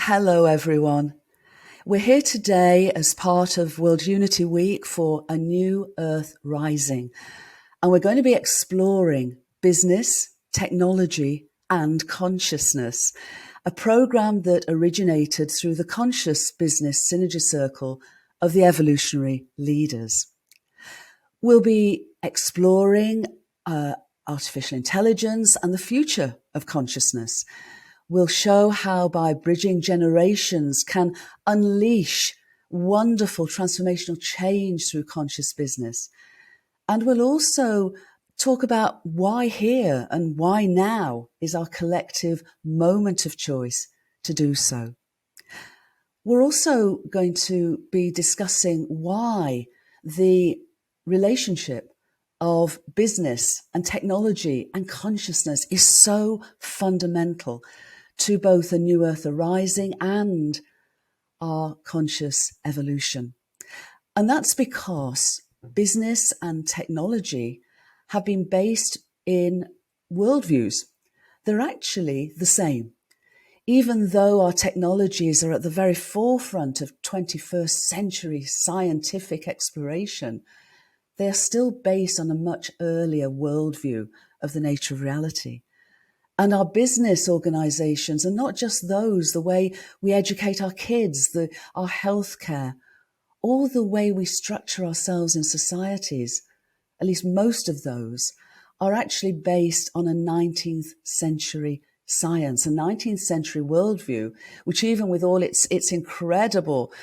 Hello, everyone. We're here today as part of World Unity Week for A New Earth Rising, and we're going to be exploring business, technology, and consciousness, a program that originated through the Conscious Business Synergy Circle of the Evolutionary Leaders. We'll be exploring artificial intelligence and the future of consciousness. We'll show how by bridging generations can unleash wonderful transformational change through conscious business. And we'll also talk about why here and why now is our collective moment of choice to do so. We're also going to be discussing why the relationship of business and technology and consciousness is so fundamental to both a new earth arising and our conscious evolution. And that's because business and technology have been based in worldviews. They're actually the same. Even though our technologies are at the very forefront of 21st century scientific exploration, they are still based on a much earlier worldview of the nature of reality. And our business organizations are not just those, the way we educate our kids, our healthcare, or the way we structure ourselves in societies, at least most of those, are actually based on a 19th century science, a 19th century worldview, which even with all its incredible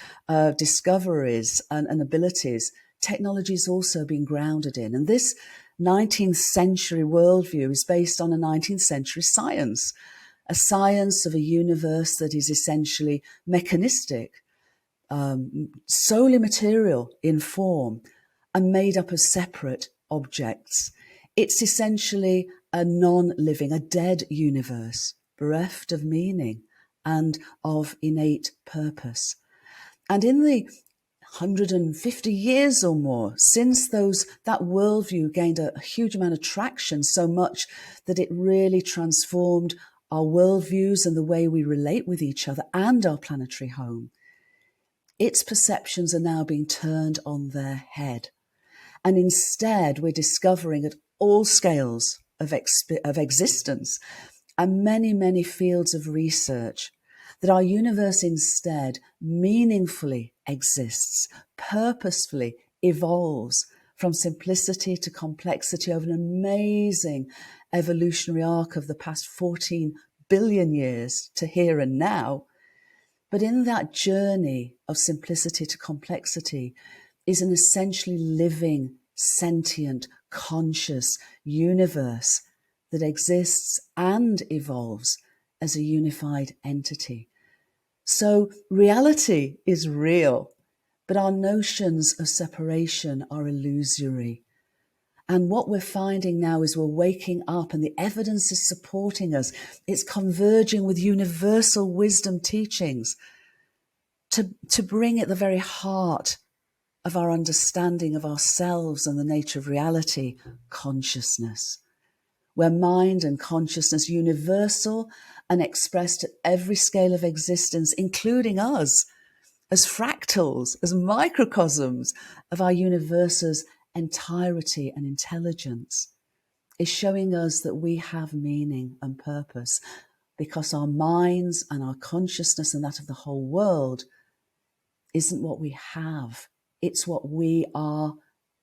discoveries and abilities, technology has also been grounded in. And this 19th century worldview is based on a 19th century science, a science of a universe that is essentially mechanistic, solely material in form and made up of separate objects. It's essentially a non-living, a dead universe, bereft of meaning and of innate purpose. And in the 150 years or more since that worldview gained a huge amount of traction, so much that it really transformed our worldviews and the way we relate with each other and our planetary home, its perceptions are now being turned on their head. And instead, we're discovering at all scales of existence and many, many fields of research that our universe instead meaningfully exists, purposefully evolves from simplicity to complexity over an amazing evolutionary arc of the past 14 billion years to here and now. But in that journey of simplicity to complexity is an essentially living, sentient, conscious universe that exists and evolves as a unified entity. So reality is real, but our notions of separation are illusory. And what we're finding now is we're waking up and the evidence is supporting us. It's converging with universal wisdom teachings to bring at the very heart of our understanding of ourselves and the nature of reality, consciousness, where mind and consciousness universal and expressed at every scale of existence, including us, as fractals, as microcosms of our universe's entirety and intelligence, is showing us that we have meaning and purpose because our minds and our consciousness and that of the whole world isn't what we have. It's what we are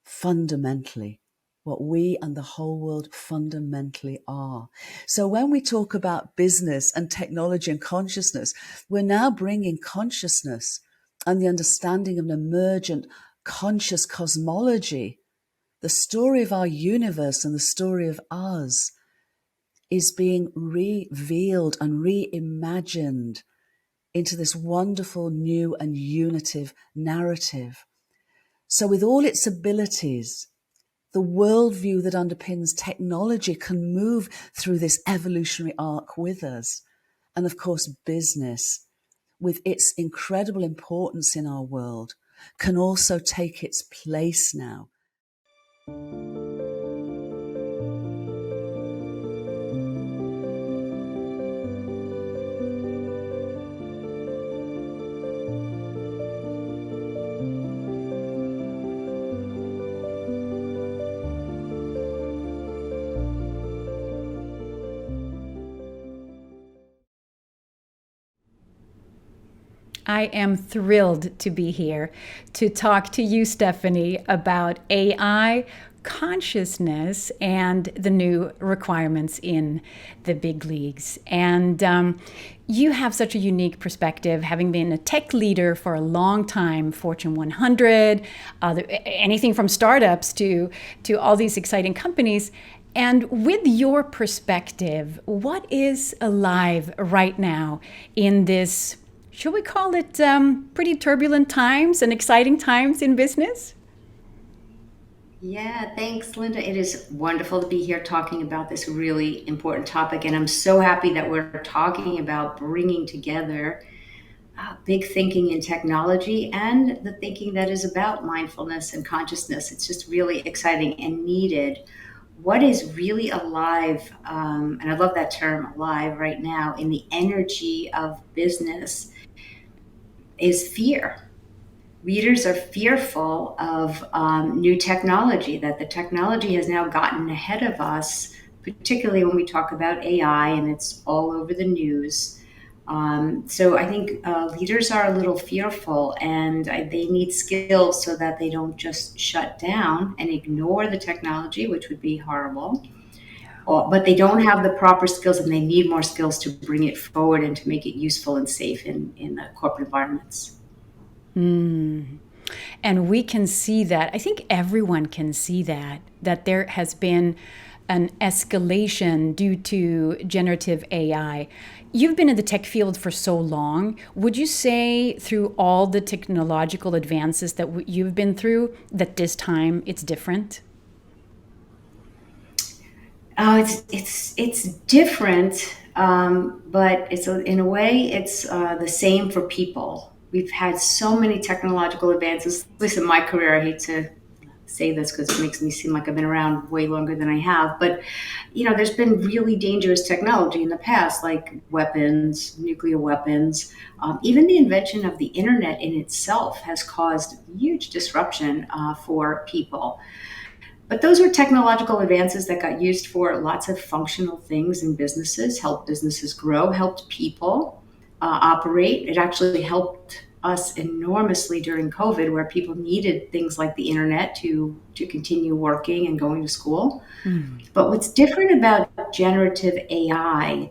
fundamentally, what we and the whole world fundamentally are. So when we talk about business and technology and consciousness, we're now bringing consciousness and the understanding of an emergent conscious cosmology. The story of our universe and the story of us is being revealed and reimagined into this wonderful new and unitive narrative. So with all its abilities, the worldview that underpins technology can move through this evolutionary arc with us. And of course, business, with its incredible importance in our world, can also take its place now. I am thrilled to be here to talk to you, Stephanie, about AI, consciousness, and the new requirements in the big leagues. And you have such a unique perspective, having been a tech leader for a long time, Fortune 100, anything from startups to all these exciting companies. And with your perspective, what is alive right now in this, should we call it pretty turbulent times and exciting times in business? Yeah, thanks, Linda. It is wonderful to be here talking about this really important topic. And I'm so happy that we're talking about bringing together big thinking in technology and the thinking that is about mindfulness and consciousness. It's just really exciting and needed. What is really alive, and I love that term alive right now, in the energy of business is fear. Readers are fearful of new technology, that the technology has now gotten ahead of us, particularly when we talk about AI and it's all over the news. So I think leaders are a little fearful and they need skills so that they don't just shut down and ignore the technology, which would be horrible. But they don't have the proper skills and they need more skills to bring it forward and to make it useful and safe in the corporate environments. And we can see that. I think everyone can see that there has been an escalation due to generative AI. You've been in the tech field for so long. Would you say, through all the technological advances that you've been through, that this time it's different? It's different, but in a way it's the same for people. We've had so many technological advances. Listen, my career, I hate to say this because it makes me seem like I've been around way longer than I have, but there's been really dangerous technology in the past, like weapons, nuclear weapons. Even the invention of the internet in itself has caused huge disruption for people. But those were technological advances that got used for lots of functional things in businesses, helped businesses grow, helped people operate. It actually helped us enormously during COVID, where people needed things like the internet to continue working and going to school. But what's different about generative AI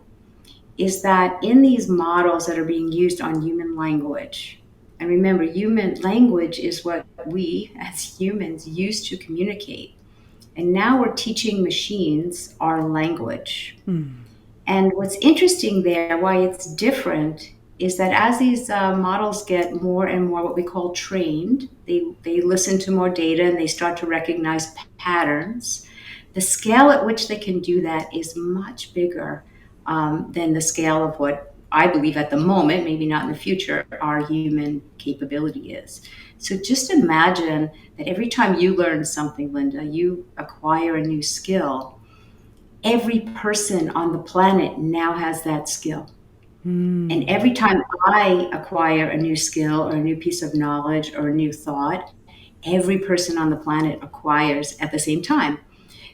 is that in these models that are being used on human language, and remember, human language is what we as humans use to communicate. And now we're teaching machines our language. And what's interesting there, why it's different, is that as these models get more and more what we call trained, they listen to more data and they start to recognize patterns. The scale at which they can do that is much bigger than the scale of what I believe at the moment, maybe not in the future, our human capability is. So just imagine that every time you learn something, Linda, you acquire a new skill. Every person on the planet now has that skill. And every time I acquire a new skill or a new piece of knowledge or a new thought, every person on the planet acquires at the same time.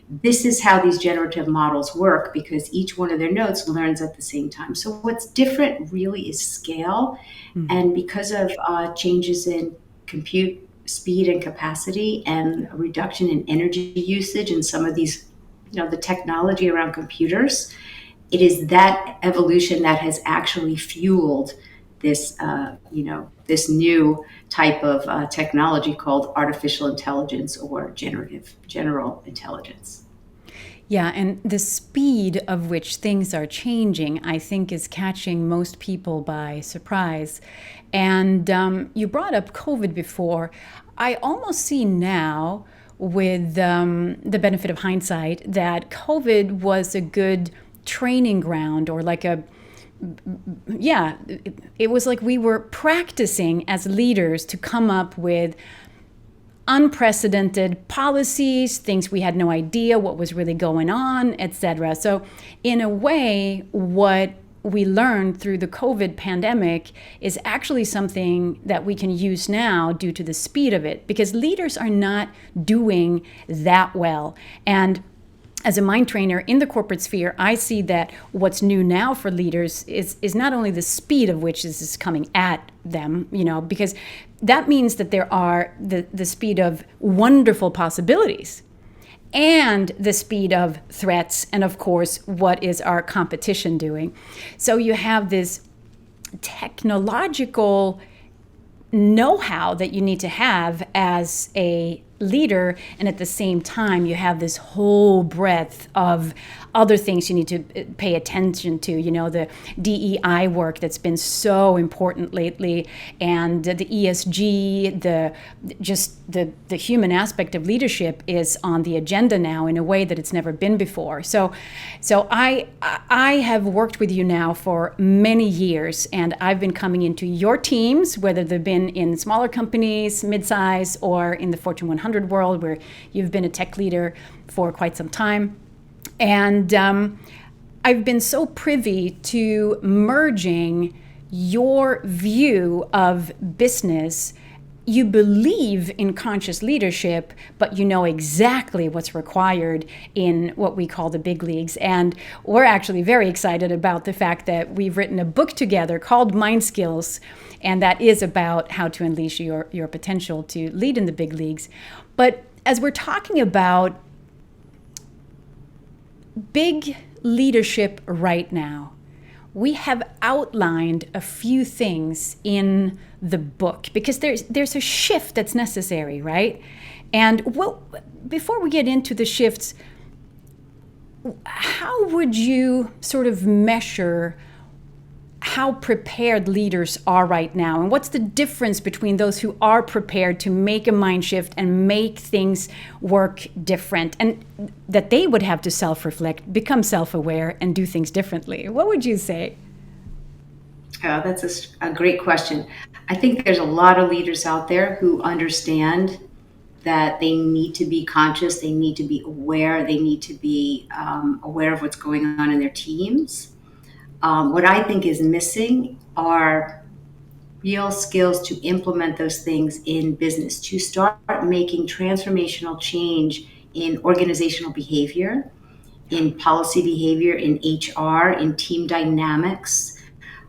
This is how these generative models work because each one of their nodes learns at the same time. So what's different really is scale. And because of changes in compute speed and capacity and a reduction in energy usage and some of these, the technology around computers, it is that evolution that has actually fueled this, this new type of technology called artificial intelligence or general intelligence. Yeah, and the speed of which things are changing, I think, is catching most people by surprise. And you brought up COVID before. I almost see now, with the benefit of hindsight, that COVID was a good training ground, or like yeah, it was like we were practicing as leaders to come up with unprecedented policies, things we had no idea what was really going on, etc. So, in a way, what we learned through the COVID pandemic is actually something that we can use now due to the speed of it, because leaders are not doing that well. And as a mind trainer in the corporate sphere, I see that what's new now for leaders is not only the speed of which this is coming at them, because that means that there are the speed of wonderful possibilities and the speed of threats, and of course, what is our competition doing? So you have this technological know-how that you need to have as a leader, and at the same time you have this whole breadth of other things you need to pay attention to, the DEI work that's been so important lately, and the ESG, the human aspect of leadership is on the agenda now in a way that it's never been before. So I have worked with you now for many years, and I've been coming into your teams, whether they've been in smaller companies, mid-size, or in the Fortune 100 world, where you've been a tech leader for quite some time. And I've been so privy to merging your view of business. You believe in conscious leadership, but you know exactly what's required in what we call the big leagues. And we're actually very excited about the fact that we've written a book together called Mind Skills, and that is about how to unleash your potential to lead in the big leagues. But as we're talking about big leadership right now, we have outlined a few things in the book because there's a shift that's necessary, right? And before we get into the shifts, how would you sort of measure how prepared leaders are right now? And what's the difference between those who are prepared to make a mind shift and make things work different, and that they would have to self-reflect, become self-aware, and do things differently? What would you say? Oh, that's a great question. I think there's a lot of leaders out there who understand that they need to be conscious, they need to be aware, they need to be aware of what's going on in their teams. What I think is missing are real skills to implement those things in business, to start making transformational change in organizational behavior, in policy behavior, in HR, in team dynamics.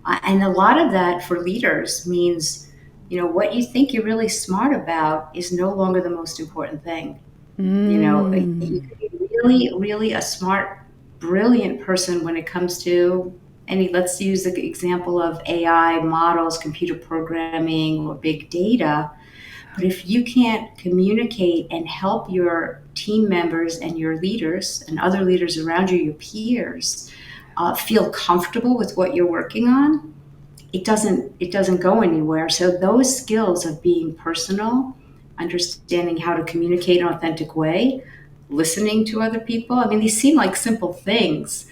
And a lot of that for leaders means, what you think you're really smart about is no longer the most important thing. You could be really, really a smart, brilliant person when it comes to let's use the example of AI models, computer programming, or big data. But if you can't communicate and help your team members and your leaders and other leaders around you, your peers, feel comfortable with what you're working on, it doesn't go anywhere. So those skills of being personal, understanding how to communicate in an authentic way, listening to other people. These seem like simple things,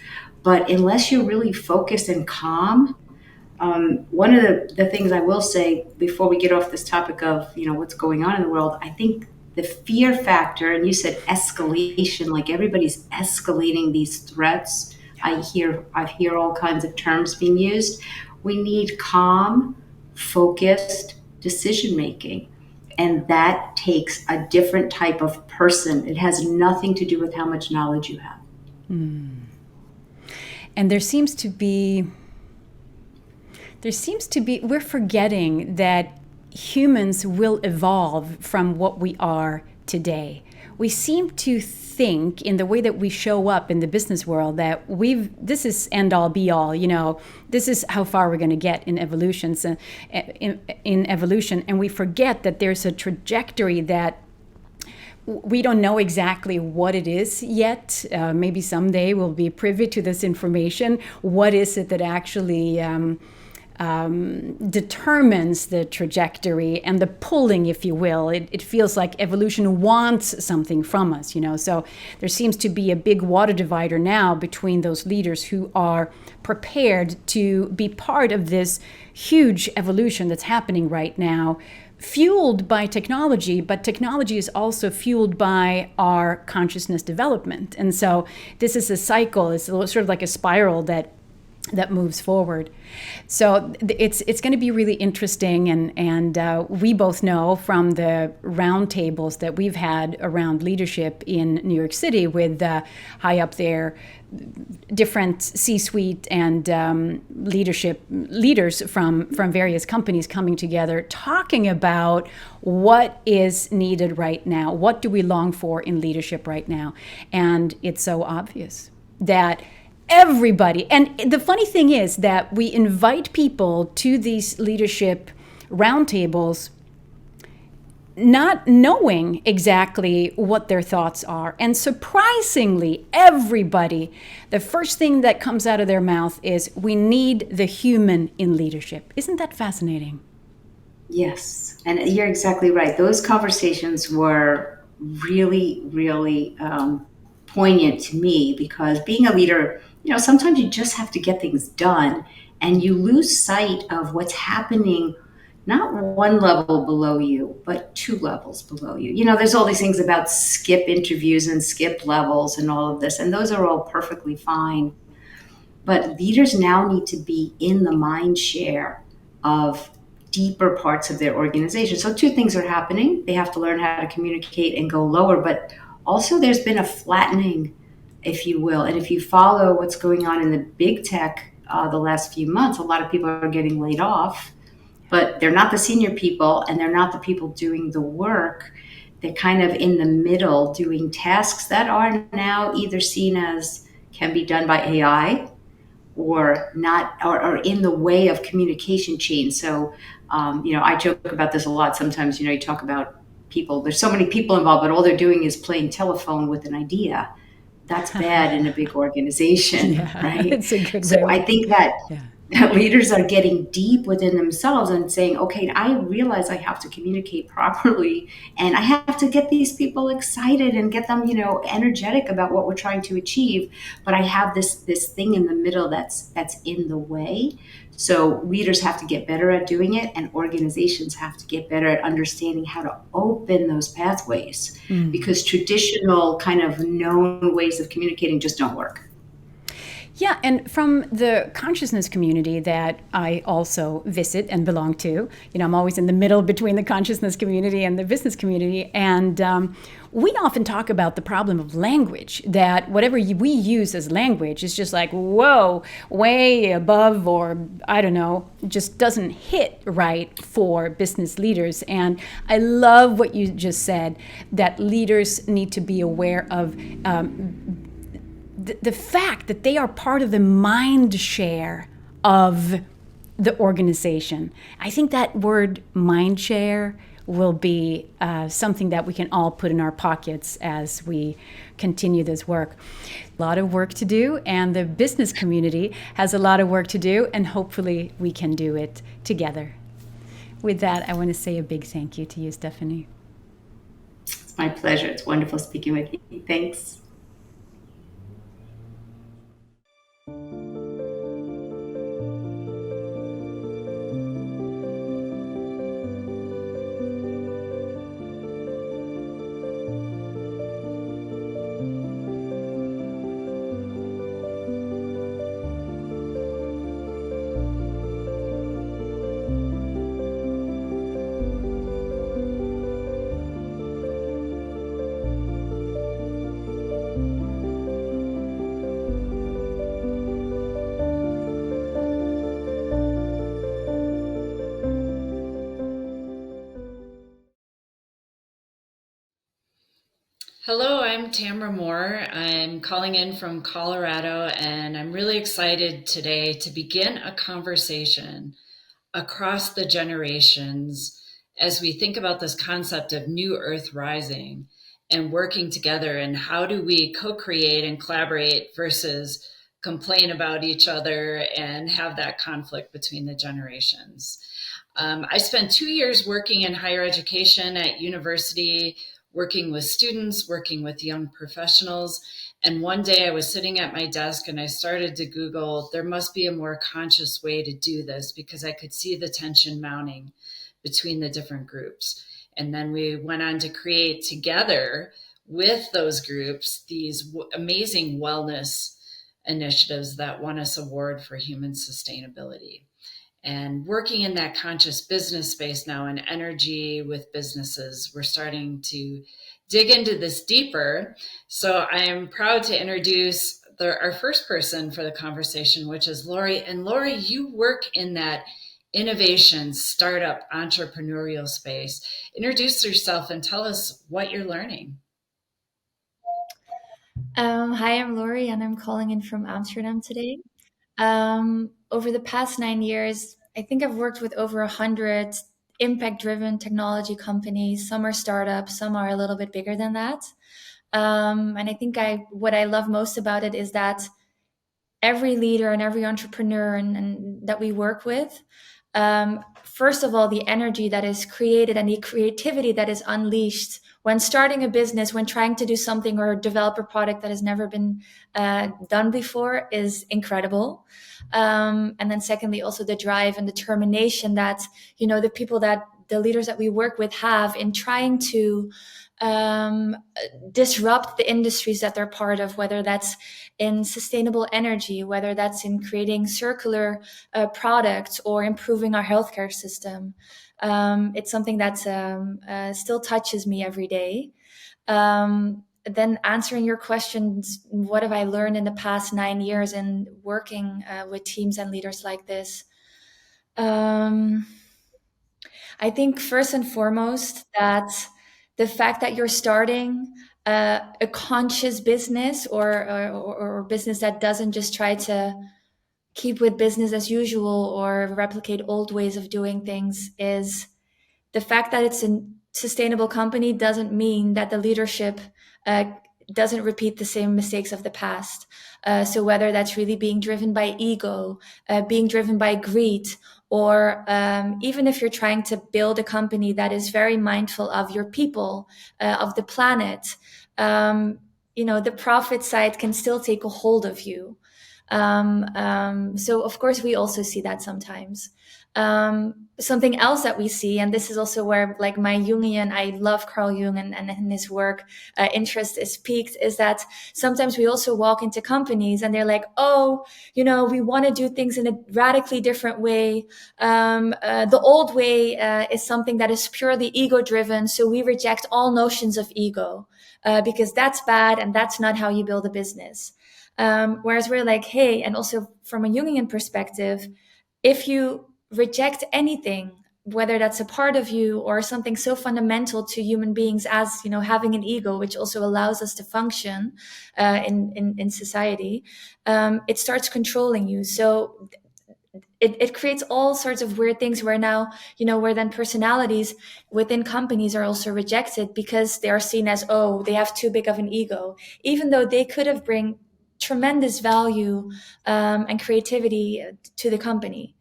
but unless you're really focused and calm, one of the things I will say before we get off this topic of what's going on in the world, I think the fear factor, and you said escalation, like everybody's escalating these threats. I hear all kinds of terms being used. We need calm, focused decision making, and that takes a different type of person. It has nothing to do with how much knowledge you have. And there seems to be, we're forgetting that humans will evolve from what we are today. We seem to think in the way that we show up in the business world that this is end all be all, this is how far we're going to get in evolution, and we forget that there's a trajectory that we don't know exactly what it is yet. Maybe someday we'll be privy to this information. What is it that actually determines the trajectory and the pulling, if you will? It feels like evolution wants something from us, So there seems to be a big water divider now between those leaders who are prepared to be part of this huge evolution that's happening right now, fueled by technology, but technology is also fueled by our consciousness development. And so this is a cycle. It's sort of like a spiral that that moves forward. So it's going to be really interesting, and we both know from the roundtables that we've had around leadership in New York City with high up there, different C-suite and leaders from various companies coming together, talking about what is needed right now, what do we long for in leadership right now, and it's so obvious that everybody, and the funny thing is that we invite people to these leadership roundtables not knowing exactly what their thoughts are. And surprisingly, everybody, the first thing that comes out of their mouth is, we need the human in leadership. Isn't that fascinating? Yes, and you're exactly right. Those conversations were really, really poignant to me, because being a leader, sometimes you just have to get things done, and you lose sight of what's happening not one level below you, but two levels below you. There's all these things about skip interviews and skip levels and all of this, and those are all perfectly fine. But leaders now need to be in the mind share of deeper parts of their organization. So two things are happening. They have to learn how to communicate and go lower, but also there's been a flattening, if you will. And if you follow what's going on in the big tech the last few months, a lot of people are getting laid off, but they're not the senior people and they're not the people doing the work. They're kind of in the middle doing tasks that are now either seen as can be done by AI or not, or in the way of communication chains. So, I joke about this a lot. Sometimes, you talk about people, there's so many people involved, but all they're doing is playing telephone with an idea. That's bad in a big organization, Yeah, right? it's a good So way. I think that Yeah. leaders are getting deep within themselves and saying, okay, I realize I have to communicate properly, and I have to get these people excited and get them, energetic about what we're trying to achieve. But I have this thing in the middle that's in the way. So leaders have to get better at doing it, and organizations have to get better at understanding how to open those pathways, because traditional kind of known ways of communicating just don't work. Yeah, and from the consciousness community that I also visit and belong to, I'm always in the middle between the consciousness community and the business community, and we often talk about the problem of language, that whatever we use as language is just like, whoa, way above, or I don't know, just doesn't hit right for business leaders. And I love what you just said, that leaders need to be aware of the fact that they are part of the mind share of the organization. I think that word mind share will be something that we can all put in our pockets as we continue this work. A lot of work to do, and the business community has a lot of work to do, and hopefully we can do it together. With that, I want to say a big thank you to you, Stephanie. It's my pleasure. It's wonderful speaking with you. Thanks. Hello, I'm Tamara Moore. I'm calling in from Colorado, and I'm really excited today to begin a conversation across the generations as we think about this concept of new earth rising and working together, and how do we co-create and collaborate versus complain about each other and have that conflict between the generations. I spent 2 years working in higher education at university, working with students, working with young professionals. And one day I was sitting at my desk and I started to Google, there must be a more conscious way to do this, because I could see the tension mounting between the different groups. And then we went on to create together with those groups these amazing wellness initiatives that won us award for human sustainability. And working in that conscious business space now in energy with businesses, we're starting to dig into this deeper. So I am proud to introduce our first person for the conversation, which is Lori. And Lori, you work in that innovation, startup, entrepreneurial space. Introduce yourself and tell us what you're learning. Hi, I'm Lori, and I'm calling in from Amsterdam today. Over the past 9 years, I think I've worked with over 100 impact-driven technology companies. Some are startups, some are a little bit bigger than that. And I think what I love most about it is that every leader and every entrepreneur and that we work with, first of all, the energy that is created and the creativity that is unleashed when starting a business, when trying to do something or develop a product that has never been done before is incredible. And then secondly, also the drive and determination that, the leaders that we work with have in trying to disrupt the industries that they're part of, whether that's in sustainable energy, whether that's in creating circular products or improving our healthcare system. It's something that still touches me every day. Then answering your questions, what have I learned in the past 9 years in working with teams and leaders like this? I think first and foremost that the fact that you're starting a conscious business or business that doesn't just try to keep with business as usual or replicate old ways of doing things is the fact that it's a sustainable company doesn't mean that the leadership doesn't repeat the same mistakes of the past. So whether that's really being driven by ego, being driven by greed, or even if you're trying to build a company that is very mindful of your people, of the planet, the profit side can still take a hold of you. So of course we also see that sometimes. Something else that we see, and this is also where like my Jungian, I love Carl Jung and his work, interest is piqued, is that sometimes we also walk into companies and they're like, oh, we want to do things in a radically different way. The old way is something that is purely ego driven. So we reject all notions of ego because that's bad and that's not how you build a business. Whereas we're like, hey, and also from a Jungian perspective, if you reject anything, whether that's a part of you or something so fundamental to human beings as, having an ego, which also allows us to function in society, it starts controlling you. So it creates all sorts of weird things where now, where then personalities within companies are also rejected because they are seen as, oh, they have too big of an ego, even though they could have bring tremendous value and creativity to the company.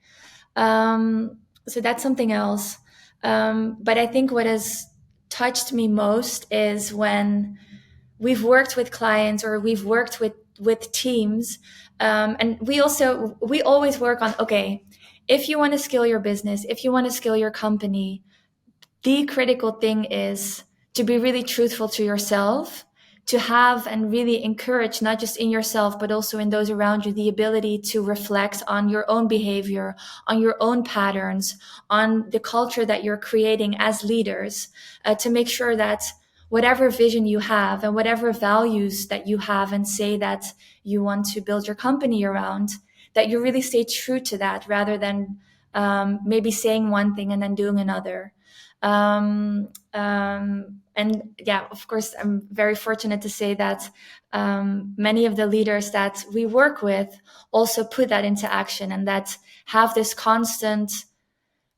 So that's something else. But I think what has touched me most is when we've worked with clients or we've worked with teams. And we always work on, okay, if you want to scale your business, if you want to scale your company, the critical thing is to be really truthful to yourself, to have and really encourage, not just in yourself, but also in those around you, the ability to reflect on your own behavior, on your own patterns, on the culture that you're creating as leaders, to make sure that whatever vision you have and whatever values that you have and say that you want to build your company around, that you really stay true to that rather than maybe saying one thing and then doing another. And yeah, of course, I'm very fortunate to say that many of the leaders that we work with also put that into action and that have this constant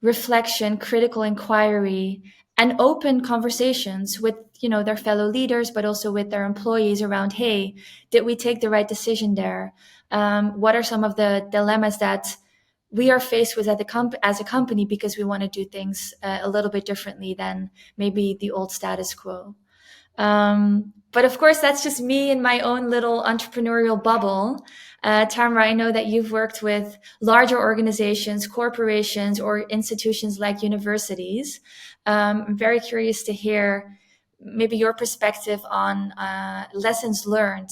reflection, critical inquiry, and open conversations with, their fellow leaders, but also with their employees around, hey, did we take the right decision there? What are some of the dilemmas that we are faced with as a company because we want to do things a little bit differently than maybe the old status quo. But of course, that's just me in my own little entrepreneurial bubble. Tamara, I know that you've worked with larger organizations, corporations, or institutions like universities. I'm very curious to hear maybe your perspective on lessons learned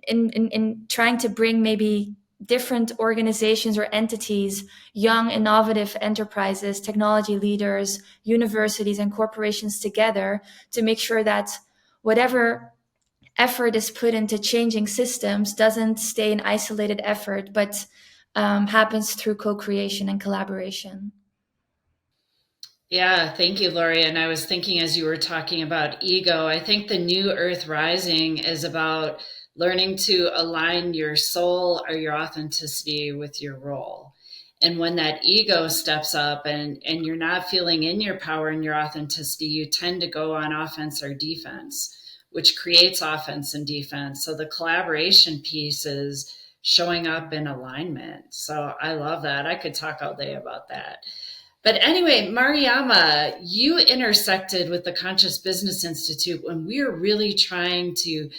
in trying to bring maybe different organizations or entities, young innovative enterprises, technology leaders, universities and corporations together to make sure that whatever effort is put into changing systems doesn't stay an isolated effort, but happens through co-creation and collaboration. Yeah, thank you, Lori. And I was thinking as you were talking about ego, I think the New Earth Rising is about learning to align your soul or your authenticity with your role. And when that ego steps up and you're not feeling in your power and your authenticity, you tend to go on offense or defense, which creates offense and defense. So the collaboration piece is showing up in alignment. So I love that. I could talk all day about that. But anyway, Mariama, you intersected with the Conscious Business Institute when we were really trying to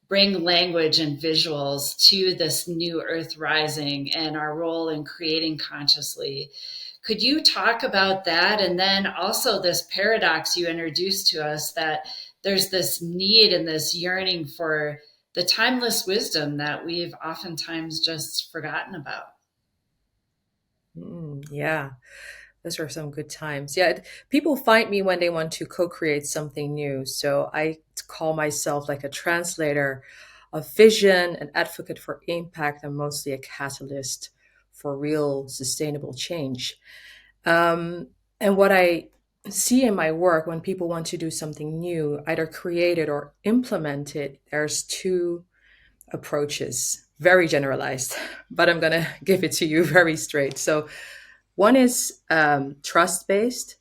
bring language and visuals to this new Earth Rising and our role in creating consciously. Could you talk about that? And then also this paradox you introduced to us that there's this need and this yearning for the timeless wisdom that we've oftentimes just forgotten about. Yeah. Those are some good times. Yeah, people find me when they want to co-create something new. So I call myself like a translator of vision, an advocate for impact, and mostly a catalyst for real sustainable change. And what I see in my work when people want to do something new, either create it or implement it, there's two approaches, very generalized, but I'm going to give it to you very straight. So one is trust-based,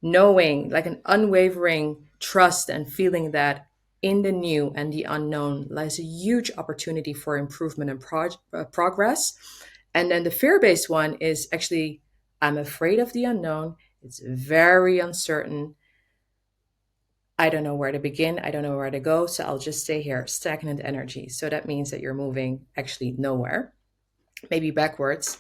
knowing, like an unwavering trust and feeling that in the new and the unknown lies a huge opportunity for improvement and progress. And then the fear-based one is actually, I'm afraid of the unknown. It's very uncertain. I don't know where to begin. I don't know where to go. So I'll just stay here, stagnant energy. So that means that you're moving actually nowhere, maybe backwards.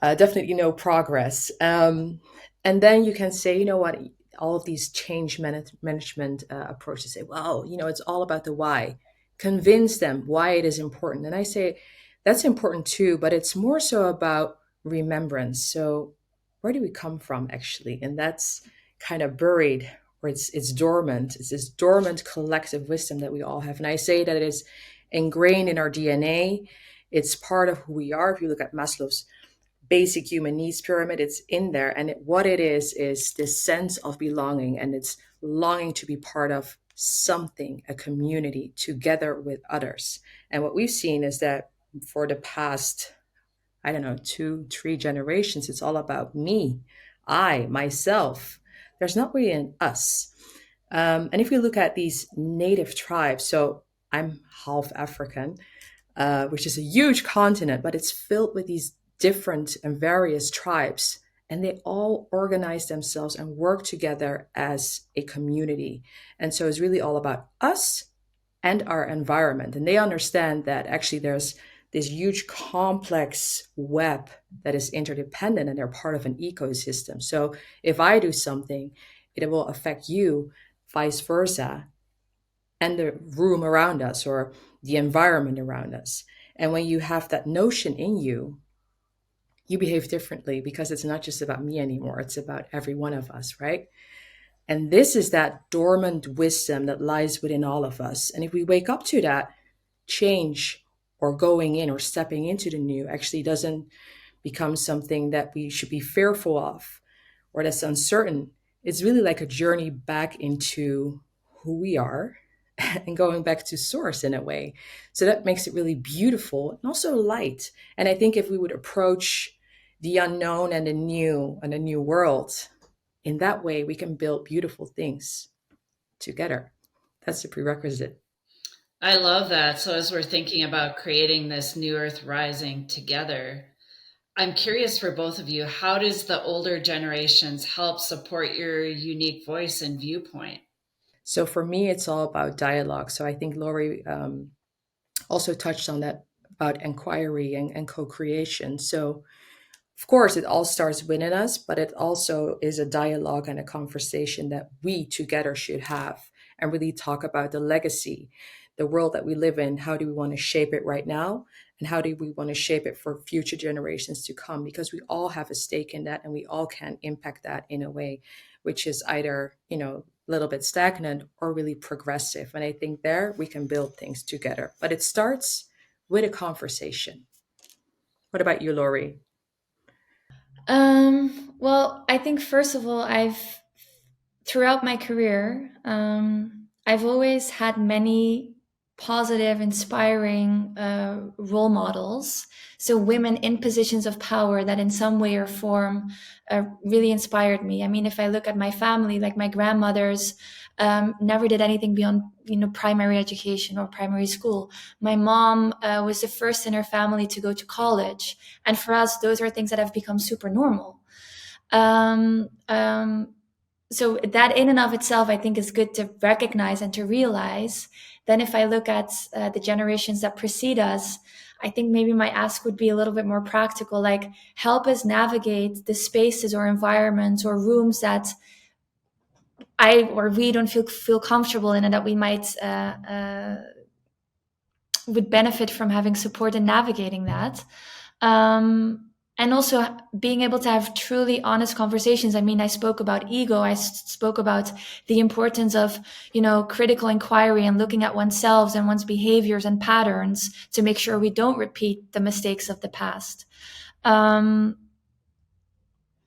Definitely no progress. And then you can say, you know what, all of these change management approaches say, well, it's all about the why. Convince them why it is important. And I say, that's important too, but it's more so about remembrance. So where do we come from actually? And that's kind of buried, or it's dormant. It's this dormant collective wisdom that we all have. And I say that it is ingrained in our DNA. It's part of who we are. If you look at Maslow's basic human needs pyramid, it's in there. And what it is this sense of belonging, and it's longing to be part of something, a community, together with others. And what we've seen is that for the past, 2-3 generations, it's all about me, I, myself. There's not really an us. And if we look at these native tribes, so I'm half African, which is a huge continent, but it's filled with these different and various tribes, and they all organize themselves and work together as a community. And so it's really all about us and our environment. And they understand that actually there's this huge complex web that is interdependent, and they're part of an ecosystem. So if I do something, it will affect you, vice versa, and the room around us or the environment around us. And when you have that notion in you, you behave differently, because it's not just about me anymore. It's about every one of us, right? And this is that dormant wisdom that lies within all of us. And if we wake up to that, change or going in or stepping into the new actually doesn't become something that we should be fearful of or that's uncertain. It's really like a journey back into who we are and going back to source in a way. So that makes it really beautiful and also light. And I think if we would approach the unknown and the new world in that way, we can build beautiful things together. That's the prerequisite. I love that. So as we're thinking about creating this new Earth Rising together, I'm curious for both of you, how does the older generations help support your unique voice and viewpoint? So for me, it's all about dialogue. So I think Lori also touched on that, about inquiry and co-creation. So Of course, it all starts within us, but it also is a dialogue and a conversation that we together should have and really talk about the legacy, the world that we live in. How do we want to shape it right now? And how do we want to shape it for future generations to come? Because we all have a stake in that and we all can impact that in a way which is either, a little bit stagnant or really progressive. And I think there we can build things together. But it starts with a conversation. What about you, Laurie? Well, I think first of all, throughout my career, I've always had many positive, inspiring role models. So women in positions of power that in some way or form really inspired me. I mean, if I look at my family, like my grandmothers never did anything beyond, primary education or primary school. My mom was the first in her family to go to college. And for us, those are things that have become super normal. So that in and of itself, I think is good to recognize and to realize. Then if I look at the generations that precede us, I think maybe my ask would be a little bit more practical, like help us navigate the spaces or environments or rooms that we don't feel comfortable in, and that we might would benefit from having support in navigating that. And also being able to have truly honest conversations. I mean, I spoke about ego. I spoke about the importance of, critical inquiry and looking at oneself and one's behaviors and patterns to make sure we don't repeat the mistakes of the past. And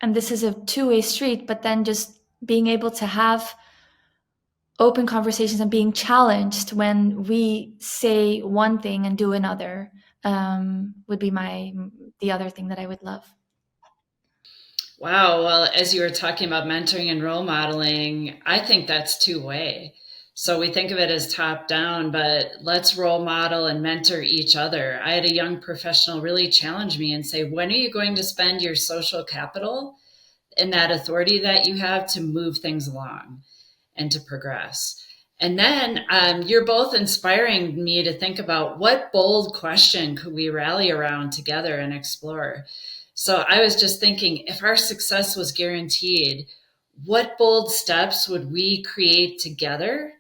this is a two-way street, but then just being able to have open conversations and being challenged when we say one thing and do another would be the other thing that I would love. Wow. Well, as you were talking about mentoring and role modeling, I think that's two-way. So we think of it as top down, but let's role model and mentor each other. I had a young professional really challenge me and say, when are you going to spend your social capital and that authority that you have to move things along and to progress? And then you're both inspiring me to think about what bold question could we rally around together and explore. So I was just thinking, if our success was guaranteed, what bold steps would we create together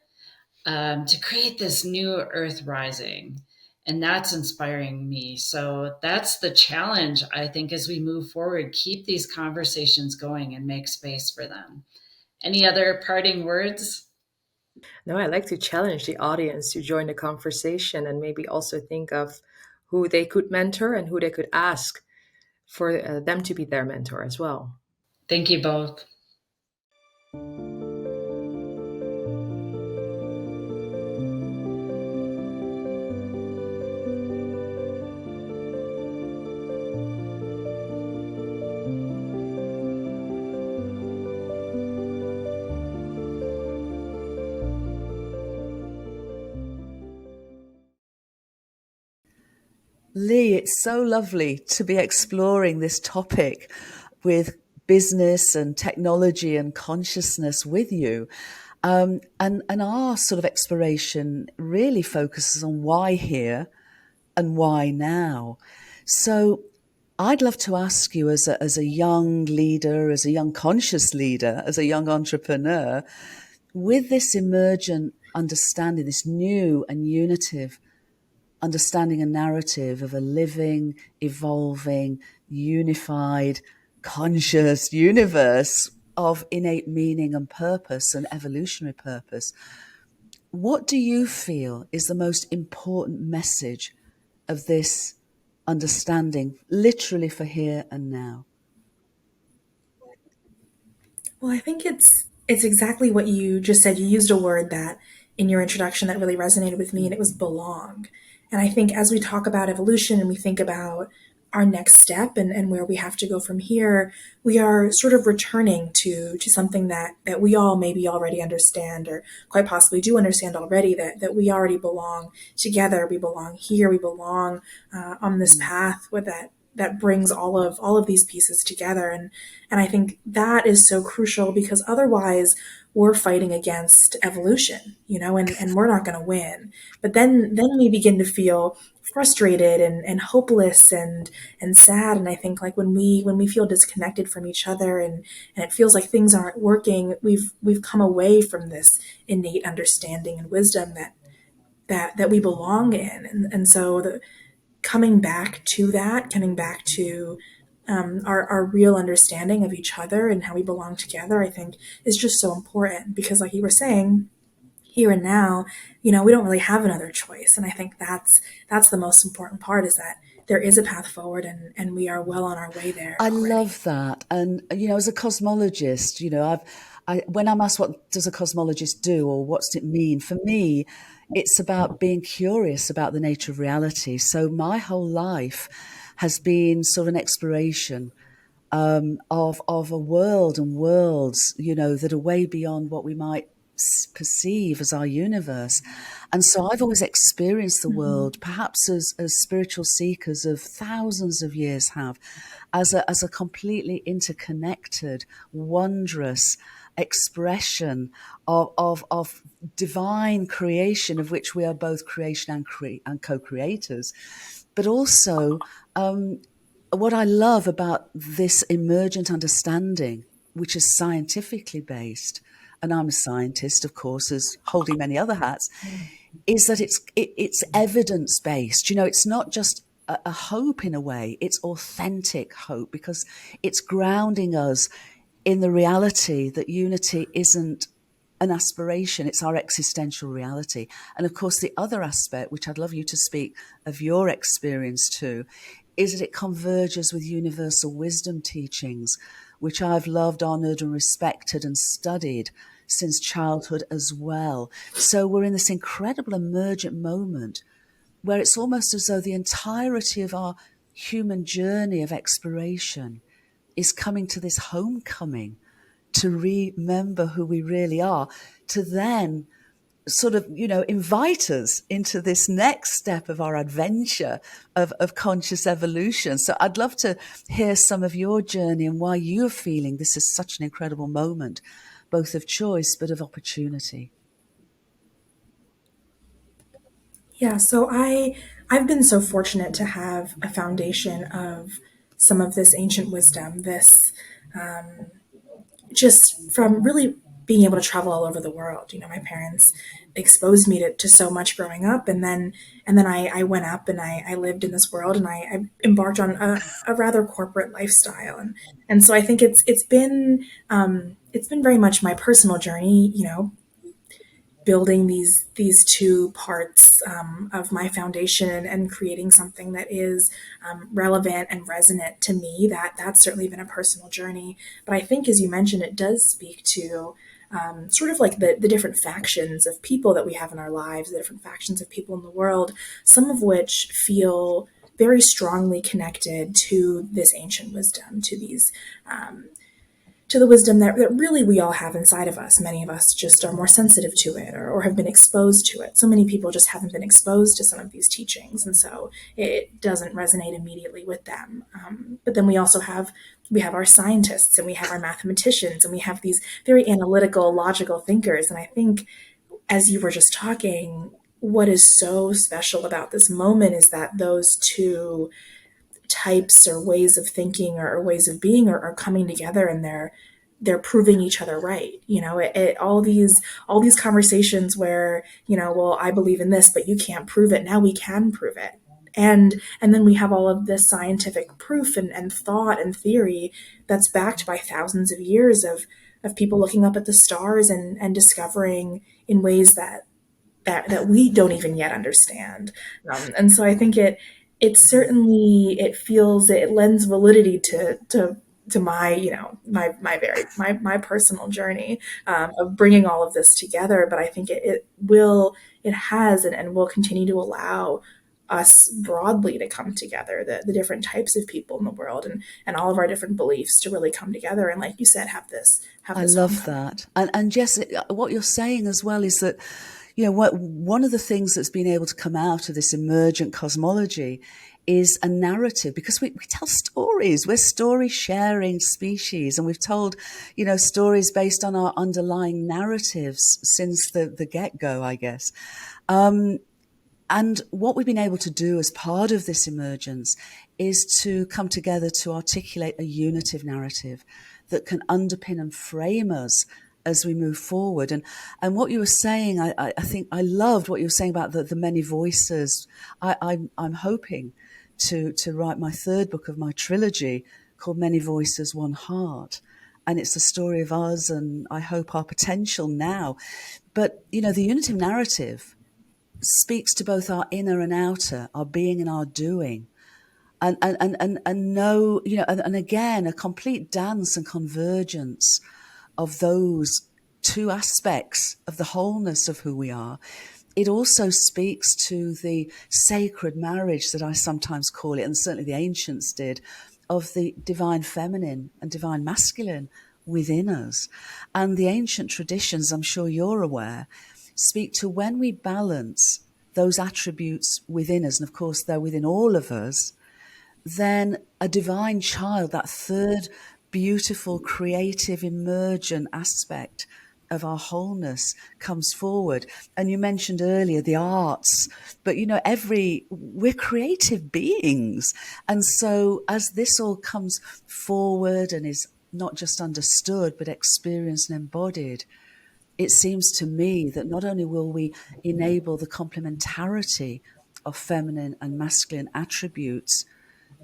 to create this new Earth rising? And that's inspiring me. So that's the challenge, I think, as we move forward, keep these conversations going and make space for them. Any other parting words? No, I like to challenge the audience to join the conversation and maybe also think of who they could mentor and who they could ask for them to be their mentor as well. Thank you both. Lee, it's so lovely to be exploring this topic with business and technology and consciousness with you. And our sort of exploration really focuses on why here and why now. So I'd love to ask you as a young leader, as a young conscious leader, as a young entrepreneur, with this emergent understanding, this new and unitive understanding and narrative of a living, evolving, unified, conscious universe of innate meaning and purpose and evolutionary purpose, what do you feel is the most important message of this understanding, literally for here and now? Well, I think it's exactly what you just said. You used a word that in your introduction that really resonated with me, and it was belong. And I think as we talk about evolution and we think about our next step and where we have to go from here, we are sort of returning to something that we all maybe already understand, or quite possibly do understand already, that we already belong together. We belong here. We belong on this path with that brings all of these pieces together. And I think that is so crucial, because otherwise we're fighting against evolution, and we're not going to win. But then we begin to feel frustrated and hopeless and sad. And I think like when we feel disconnected from each other and it feels like things aren't working, we've come away from this innate understanding and wisdom that we belong in. And so coming back to our real understanding of each other and how we belong together, I think is just so important, because like you were saying, here and now, we don't really have another choice. And I think that's the most important part, is that there is a path forward, and we are well on our way there I already. love that. And, as a cosmologist, when I'm asked what does a cosmologist do or what's it mean, for me, it's about being curious about the nature of reality. So my whole life has been sort of an exploration of a world and worlds, that are way beyond what we might perceive as our universe. And so I've always experienced the world, perhaps as spiritual seekers of thousands of years have, as a completely interconnected, wondrous expression of divine creation, of which we are both creation and co-creators. But also, what I love about this emergent understanding, which is scientifically based, and I'm a scientist, of course, as holding many other hats, is that it's evidence based. It's not just a hope in a way; it's authentic hope, because it's grounding us in the reality that unity isn't an aspiration, it's our existential reality. And of course, the other aspect, which I'd love you to speak of your experience too, is that it converges with universal wisdom teachings, which I've loved, honoured and respected and studied since childhood as well. So we're in this incredible emergent moment where it's almost as though the entirety of our human journey of exploration is coming to this homecoming, to remember who we really are, to then sort of, invite us into this next step of our adventure of conscious evolution. So I'd love to hear some of your journey and why you're feeling this is such an incredible moment, both of choice but of opportunity. Yeah, so I've been so fortunate to have a foundation of some of this ancient wisdom, this just from really being able to travel all over the world. My parents exposed me to so much growing up, and then I went up and I lived in this world, and I embarked on a rather corporate lifestyle, and so I think it's been very much my personal journey, building these two parts of my foundation and creating something that is relevant and resonant to me. That's certainly been a personal journey. But I think, as you mentioned, it does speak to sort of like the different factions of people that we have in our lives, the different factions of people in the world, some of which feel very strongly connected to this ancient wisdom, to these to the wisdom that really we all have inside of us. Many of us just are more sensitive to it, or have been exposed to it. So many people just haven't been exposed to some of these teachings, and so it doesn't resonate immediately with them. But then we also have our scientists, and we have our mathematicians, and we have these very analytical, logical thinkers. And I think, as you were just talking, what is so special about this moment is that those two types or ways of thinking or ways of being are coming together, and they're proving each other right. All these conversations where, well, I believe in this, but you can't prove it. Now we can prove it. And then we have all of this scientific proof and thought and theory that's backed by thousands of years of people looking up at the stars and discovering in ways that we don't even yet understand. And so I think it lends validity to my my personal journey of bringing all of this together. But I think it has and will continue to allow us broadly to come together, the different types of people in the world and all of our different beliefs to really come together, and, like you said, have this I love that. And Jess, what you're saying as well is that, one of the things that's been able to come out of this emergent cosmology is a narrative, because we tell stories. We're story sharing species, and we've told, stories based on our underlying narratives since the get-go, I guess. And what we've been able to do as part of this emergence is to come together to articulate a unitive narrative that can underpin and frame us as we move forward. And what you were saying, I think I loved what you were saying about the many voices. I'm hoping to write my third book of my trilogy called Many Voices, One Heart. And it's the story of us and I hope our potential now. But, the unitive narrative speaks to both our inner and outer, our being and our doing. And know, and again, a complete dance and convergence of those two aspects of the wholeness of who we are. It also speaks to the sacred marriage that I sometimes call it, and certainly the ancients did, of the divine feminine and divine masculine within us. And the ancient traditions, I'm sure you're aware, speak to when we balance those attributes within us, and of course they're within all of us, then a divine child, that third beautiful, creative, emergent aspect of our wholeness comes forward. And you mentioned earlier the arts, but we're creative beings. And so as this all comes forward and is not just understood, but experienced and embodied, it seems to me that not only will we enable the complementarity of feminine and masculine attributes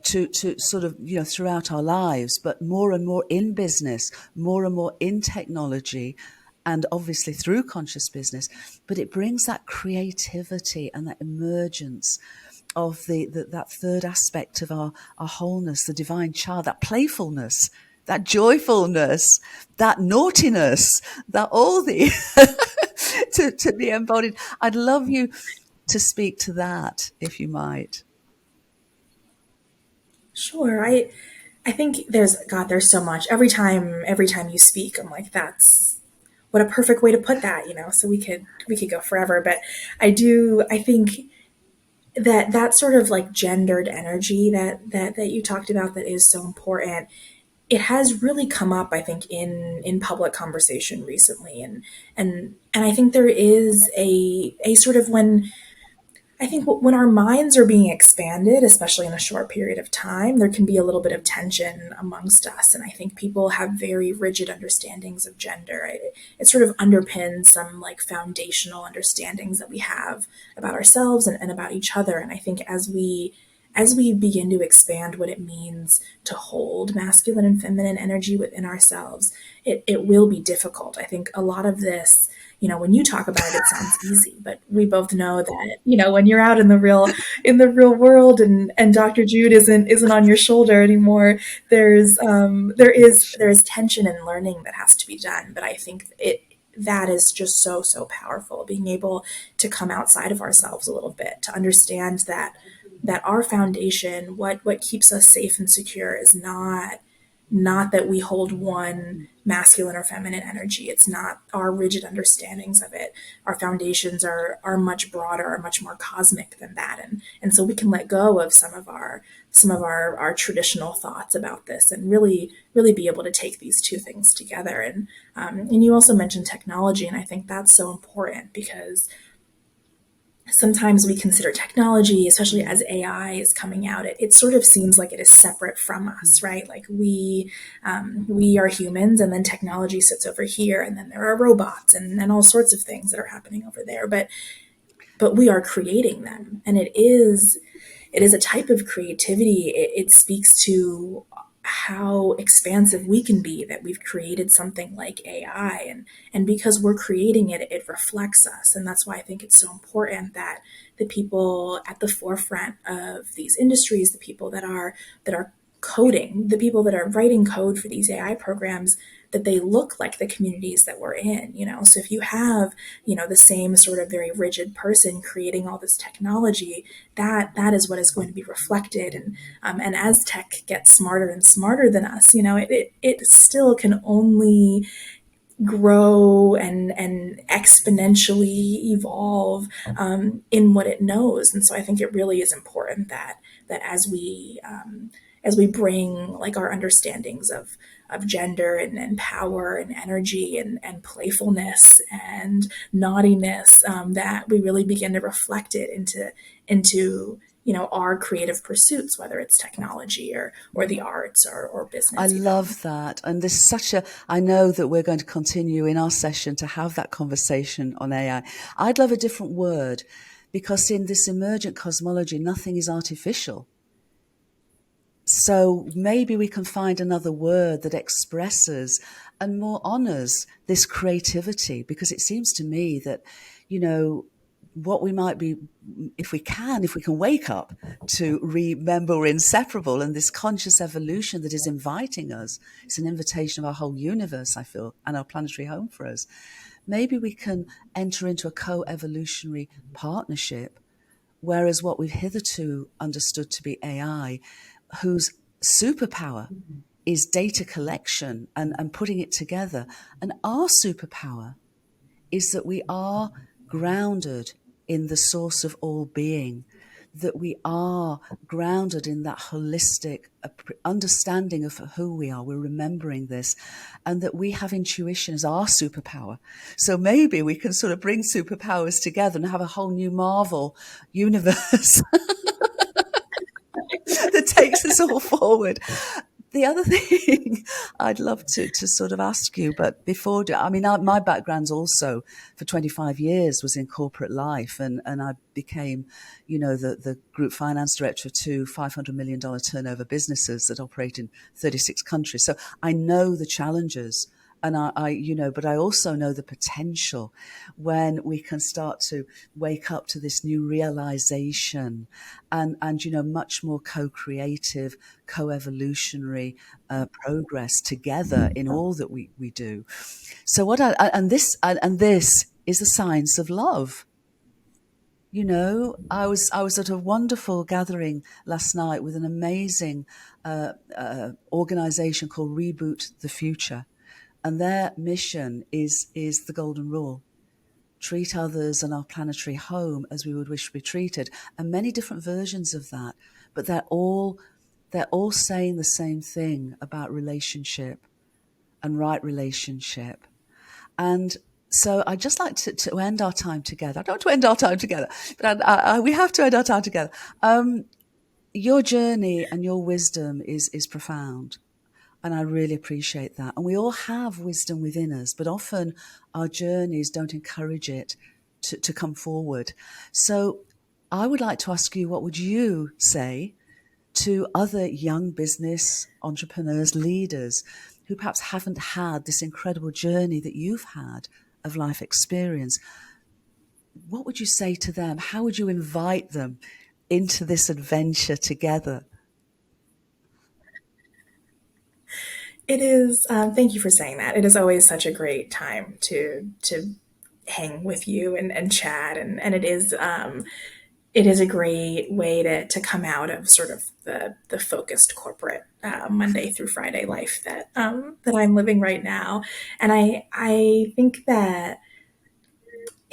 to sort of, throughout our lives, but more and more in business, more and more in technology, and obviously through conscious business, but it brings that creativity and that emergence of that third aspect of our wholeness, the divine child, that playfulness, that joyfulness, that naughtiness, that all the to be embodied. I'd love you to speak to that, if you might. Sure. I think there's so much. Every time you speak, I'm like, that's what a perfect way to put that, so we could go forever. But I think that sort of like gendered energy that you talked about, that is so important. It has really come up, I think, in public conversation recently. And I think there is a sort of when our minds are being expanded, especially in a short period of time, there can be a little bit of tension amongst us. And I think people have very rigid understandings of gender. It sort of underpins some like foundational understandings that we have about ourselves and about each other. And I think as we begin to expand what it means to hold masculine and feminine energy within ourselves, it will be difficult. I think a lot of this, when you talk about it, it sounds easy, but we both know that, when you're out in the real world and Dr. Jude isn't on your shoulder anymore, there is tension and learning that has to be done. But I think that is just so powerful, being able to come outside of ourselves a little bit, to understand that our foundation, what keeps us safe and secure, is not that we hold one masculine or feminine energy. It's not our rigid understandings of it. Our foundations are much broader, are much more cosmic than that. And so we can let go of some of our traditional thoughts about this and really be able to take these two things together. And you also mentioned technology, and I think that's so important, because sometimes we consider technology, especially as AI is coming out, it sort of seems like it is separate from us, right? Like we are humans, and then technology sits over here, and then there are robots and all sorts of things that are happening over there. But we are creating them, and it is a type of creativity. It speaks to how expansive we can be, that we've created something like AI, and because we're creating it, it reflects us. And that's why I think it's so important that the people at the forefront of these industries, the people that are coding, the people that are writing code for these AI programs, that they look like the communities that we're in, So if you have, the same sort of very rigid person creating all this technology, that is what is going to be reflected. And as tech gets smarter and smarter than us, it still can only grow and exponentially evolve in what it knows. And so I think it really is important that as we bring like our understandings of gender and power and energy and playfulness and naughtiness, that we really begin to reflect it into our creative pursuits, whether it's technology or the arts or business. I love that. And there's I know that we're going to continue in our session to have that conversation on AI. I'd love a different word, because in this emergent cosmology, nothing is artificial. So maybe we can find another word that expresses and more honors this creativity, because it seems to me that, what we might be, if we can wake up to remember we're inseparable, and this conscious evolution that is inviting us, it's an invitation of our whole universe, I feel, and our planetary home for us. Maybe we can enter into a co-evolutionary partnership, whereas what we've hitherto understood to be AI, whose superpower is data collection and putting it together. And our superpower is that we are grounded in the source of all being, that we are grounded in that holistic understanding of who we are. We're remembering this, and that we have intuition as our superpower. So maybe we can sort of bring superpowers together and have a whole new Marvel universe that takes us all forward. The other thing I'd love to sort of ask you, but before, my background also for 25 years was in corporate life, and I became, the group finance director of 2 $500 million turnover businesses that operate in 36 countries. So I know the challenges. And but I also know the potential when we can start to wake up to this new realization and much more co-creative, co-evolutionary progress together in all that we do. So this is the science of love. I was at a wonderful gathering last night with an amazing organization called Reboot the Future. And their mission is the golden rule. Treat others and our planetary home as we would wish to be treated. And many different versions of that. But they're all saying the same thing about relationship and right relationship. And so I'd just like to end our time together. I don't want to end our time together, but we have to end our time together. Your journey and your wisdom is profound. And I really appreciate that. And we all have wisdom within us, but often our journeys don't encourage it to come forward. So I would like to ask you, what would you say to other young business entrepreneurs, leaders, who perhaps haven't had this incredible journey that you've had of life experience? What would you say to them? How would you invite them into this adventure together? It is. Thank you for saying that. It is always such a great time to hang with you and chat, and it is a great way to come out of sort of the focused corporate Monday through Friday life that I'm living right now. And I think that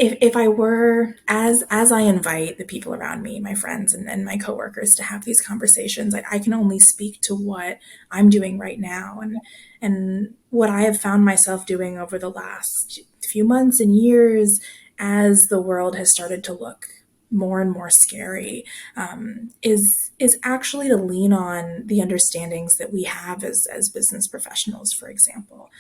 if I were, as I invite the people around me, my friends and my coworkers, to have these conversations, I can only speak to what I'm doing right now and what I have found myself doing over the last few months and years as the world has started to look more and more scary, is actually to lean on the understandings that we have as business professionals, for example,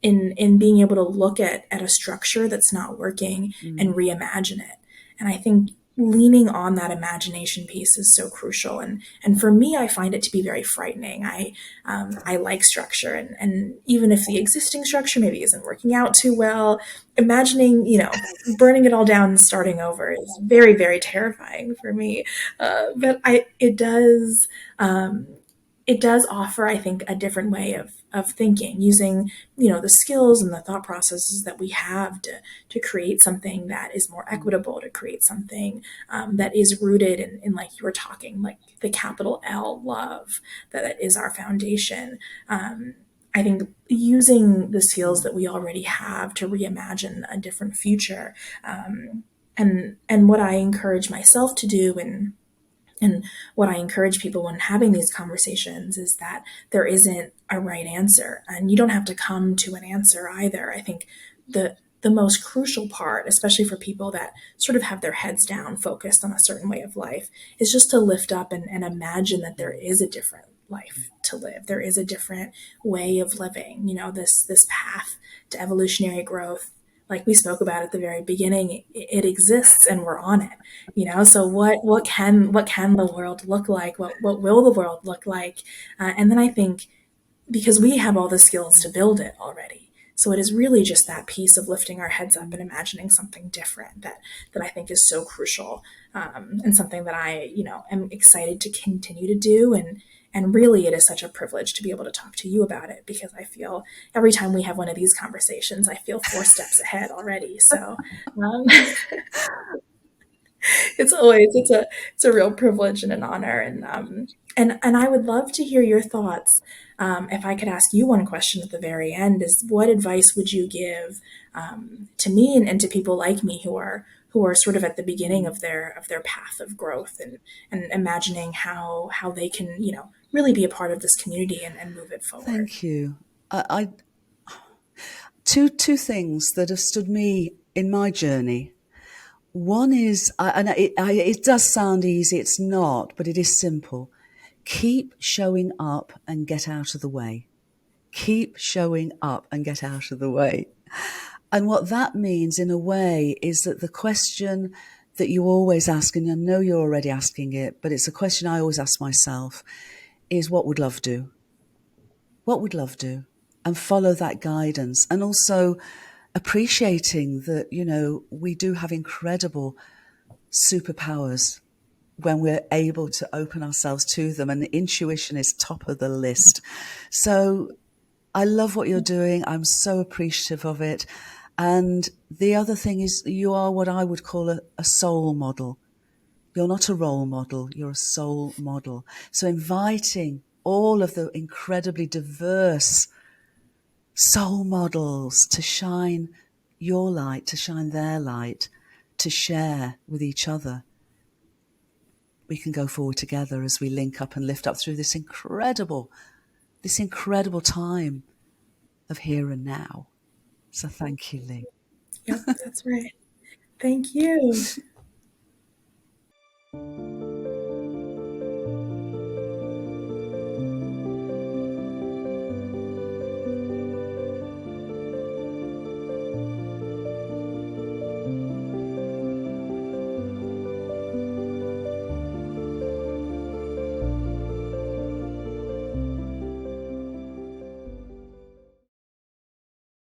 in being able to look at a structure that's not working and reimagine it. And I think leaning on that imagination piece is so crucial. And for me, I find it to be very frightening. I like structure, and even if the existing structure maybe isn't working out too well, imagining, burning it all down and starting over is very, very terrifying for me. But it does offer, I think, a different way of thinking, using, the skills and the thought processes that we have to create something that is more equitable, to create something that is rooted in, like you were talking, like the capital L, love, that is our foundation. I think using the skills that we already have to reimagine a different future, and what I encourage myself to do, and what I encourage people when having these conversations, is that there isn't a right answer, and you don't have to come to an answer either. I think the most crucial part, especially for people that sort of have their heads down, focused on a certain way of life, is just to lift up and imagine that there is a different life to live. There is a different way of living. You know, this path to evolutionary growth, like we spoke about at the very beginning, it exists and we're on it. You know, so what can the world look like? What will the world look like? And then I think, because we have all the skills to build it already. So it is really just that piece of lifting our heads up and imagining something different that I think is so crucial, and something that I, am excited to continue to do. And really, it is such a privilege to be able to talk to you about it, because I feel every time we have one of these conversations, I feel 4 steps ahead already. So it's a real privilege and an honor, and I would love to hear your thoughts. If I could ask you one question at the very end, is what advice would you give, to me, and to people like me who are sort of at the beginning of their path of growth, and imagining how they can, really be a part of this community, and move it forward. Thank you. I two things that have stood me in my journey. One is, and it does sound easy, it's not, but it is simple. Keep showing up and get out of the way. Keep showing up and get out of the way. And what that means, in a way, is that the question that you always ask, and I know you're already asking it, but it's a question I always ask myself, is what would love do? What would love do? And follow that guidance. And also appreciating that, we do have incredible superpowers when we're able to open ourselves to them, and the intuition is top of the list. So I love what you're doing. I'm so appreciative of it. And the other thing is, you are what I would call a soul model. You're not a role model, you're a soul model. So inviting all of the incredibly diverse soul models to shine your light, to shine their light, to share with each other. We can go forward together as we link up and lift up through this incredible time of here and now. So thank you, Lee. Yep, that's right. Thank you.